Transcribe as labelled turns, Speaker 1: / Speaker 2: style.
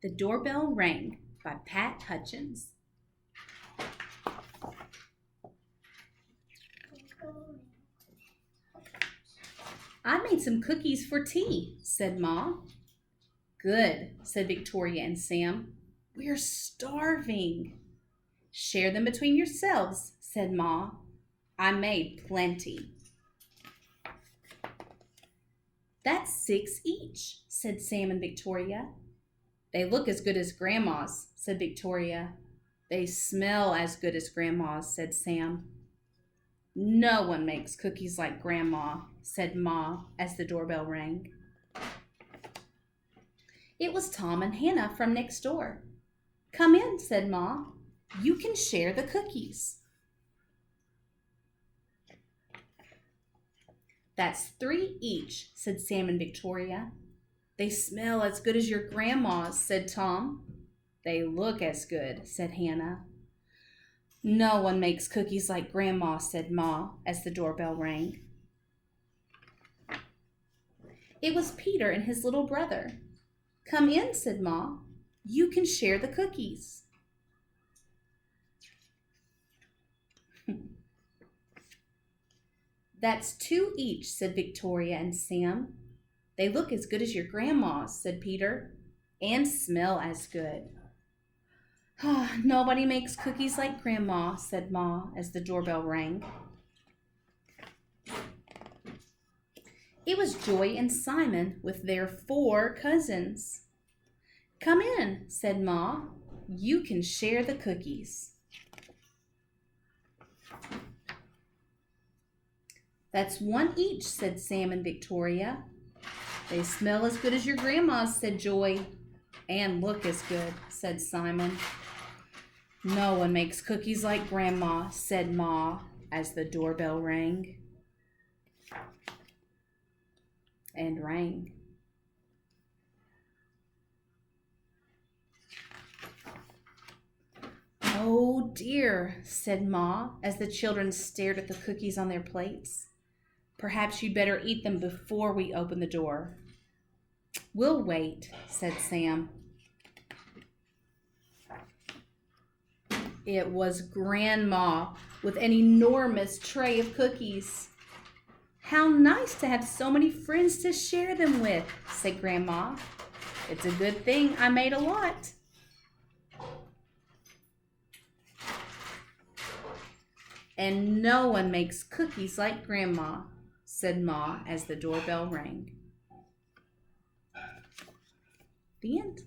Speaker 1: The Doorbell Rang by Pat Hutchins. I made some cookies for tea, said Ma. Good, said Victoria and Sam. We're starving. Share them between yourselves, said Ma. I made plenty. That's 6 each, said Sam and Victoria. They look as good as Grandma's, said Victoria. They smell as good as Grandma's, said Sam. No one makes cookies like Grandma, said Ma as the doorbell rang. It was Tom and Hannah from next door. Come in, said Ma. You can share the cookies. That's 3 each, said Sam and Victoria. They smell as good as your Grandma's, said Tom. They look as good, said Hannah. No one makes cookies like Grandma, said Ma as the doorbell rang. It was Peter and his little brother. Come in, said Ma. You can share the cookies. That's 2 each, said Victoria and Sam. They look as good as your Grandma's, said Peter, and smell as good. Nobody makes cookies like Grandma, said Ma as the doorbell rang. It was Joy and Simon with their 4 cousins. Come in, said Ma. You can share the cookies. That's 1 each, said Sam and Victoria. They smell as good as your Grandma's, said Joy, and look as good, said Simon. No one makes cookies like Grandma, said Ma as the doorbell rang. And rang. Oh dear, said Ma as the children stared at the cookies on their plates. Perhaps you'd better eat them before we open the door. We'll wait, said Sam. It was Grandma with an enormous tray of cookies. How nice to have so many friends to share them with, said Grandma. It's a good thing I made a lot. And no one makes cookies like Grandma, said Ma as the doorbell rang. The end.